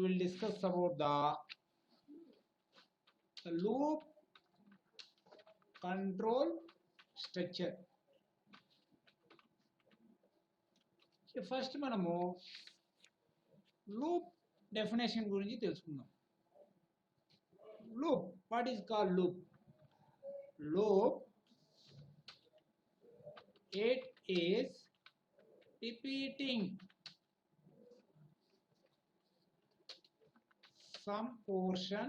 will discuss about the loop control structure. First మనము loop definition గురించి తెలుసుకుందాం. Loop, what is called loop? Loop, it is repeating some portion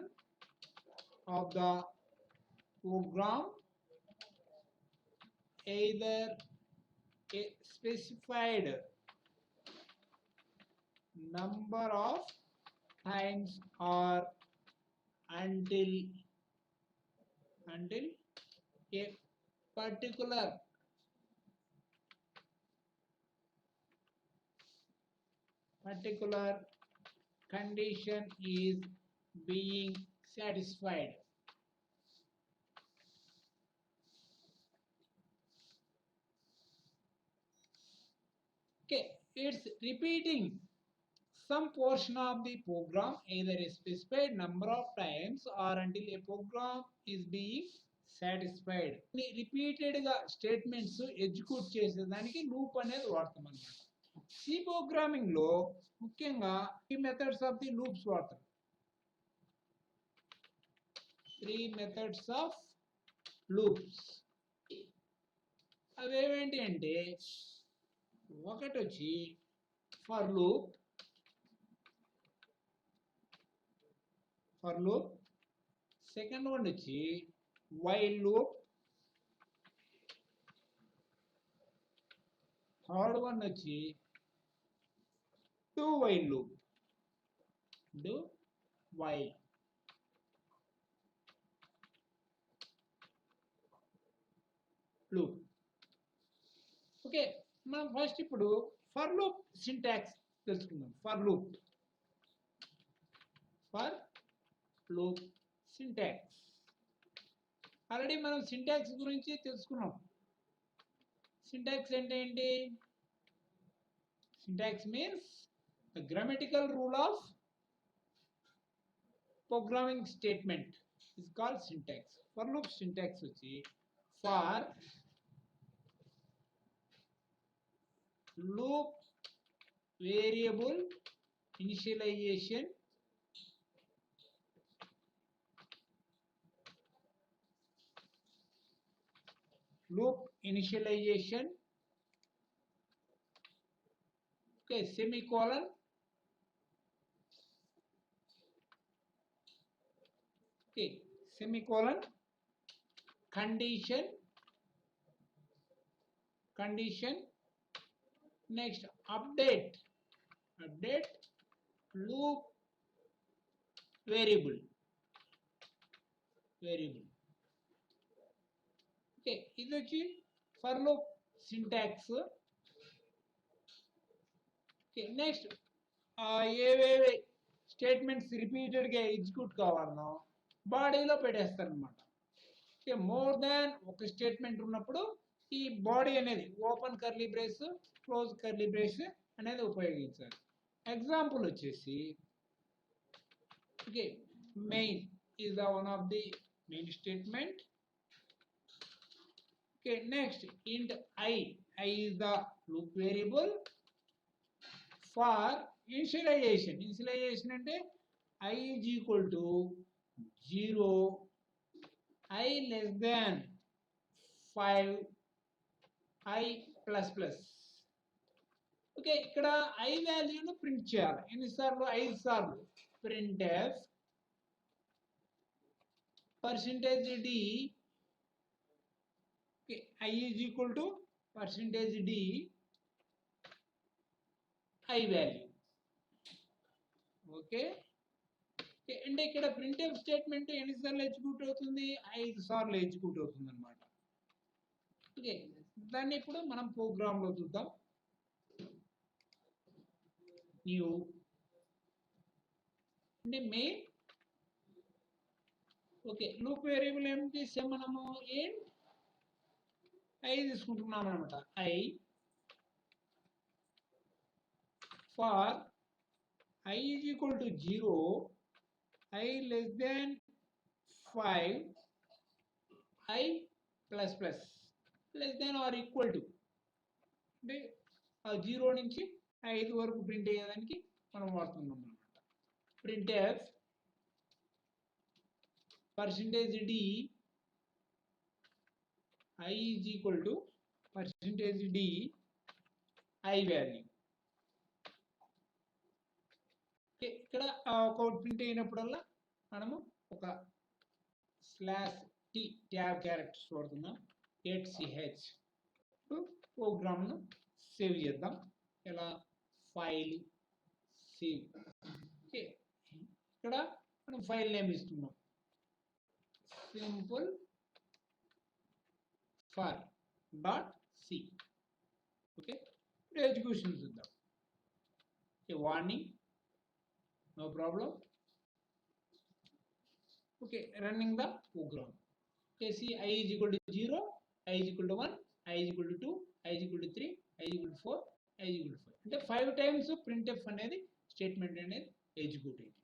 of the program, either a specified number of times or until a particular condition is being satisfied. Okay, it's repeating some portion of the program either a specified number of times or until a program is being satisfied. Repeated గా statements execute చేసేదానికి loop అనేది వాడతాం అన్నమాట. C programming లో ముఖ్యంగా ఈ methods of the loops వాడతాం. 3 methods of loops. అవేంటి అంటే ఒకటి వచ్చి ఫర్ లూప్, సెకండ్ వన్ వచ్చి వైల్ లూప్, థర్డ్ వన్ వచ్చి do while loop. Do while. Loop. Okay, మనం ఫస్ట్ ఇప్పుడు ఫర్ లూప్ సింటాక్స్ తెలుసుకుందాం. For loop syntax. ఆల్రెడీ మనం సింటాక్స్ గురించి తెలుసుకున్నాం. సింటాక్స్ అంటే ఏంటి? Syntax means the grammatical rule of programming statement is called syntax. For loop syntax వచ్చి for loop variable initialization okay, semicolon, okay, semicolon, condition, next update loop variable. Okay, ఇది వచ్చి for loop syntax. Okay, next ఏవేవి statements repeated గా execute కావాలనో బాడీలో పెట్టేస్తారనమాట. Okay, more than ఒక statement ఉన్నప్పుడు ఈ బాడీ అనేది open curly brace, close curly brace అనేది ఉపయోగించాలి. ఎగ్జాంపుల్ వచ్చేసి okay, main is the one of the main statement. Okay, next int I is the loop variable. For initialization అంటే I is equal to 0, I less than 5, I plus plus. Okay, ఇక్కడ I వాల్యూను print చేయాలి. ఎన్నిసార్లు? 5 సార్లు. printf %d, okay, I is equal to %d I value. Okay, అంటే ఇక్కడ printf statement ఎన్నిసార్లు execute అవుతుంది? 5 సార్లు ఎగ్జిక్యూట్ అవుతుంది అనమాట. ఓకే, దాన్ని ఇప్పుడు మనం ప్రోగ్రామ్ లో చూద్దాం. న్యూ అంటే మెయిన్. ఓకే, లూప్ వేరియబుల్ ఏం చేసాం మనము? ఇంట్ ఐ తీసుకుంటున్నాం అనమాట. I for I is equal to 0, I less than 5, I plus plus less than or equal to అంటే ఆ 0 నుంచి 5 వరకు ప్రింట్ అయ్యేదానికి మనం వాడుతున్నాం అన్నమాట. Print F percentage d I is equal to percentage d I value. ఇక్కడ ఒక ప్రింట్ అయినప్పుడల్లా మనము ఒక స్లాష్ టీ ట్యాబ్ క్యారెక్టర్స్ వాడుతున్నాం. 8ch ప్రోగ్రామ్ను సేవ్ చేద్దాం. ఎలా ఫైల్ సేవ్. ఓకే, ఇక్కడ మనం ఫైల్ నేమ్ ఇస్తున్నాం simple for dot C. Okay, ఇప్పుడు ఎగ్జిక్యూషన్ చూద్దాం. Warning, no problem. Okay, running the program. Okay, see I is equal to 0, I is equal to 1, I is equal to 2, I is equal to 3, I is equal to 4, I is equal to 5. అంటే 5 times printf అనేది statement అనేది execute అయింది.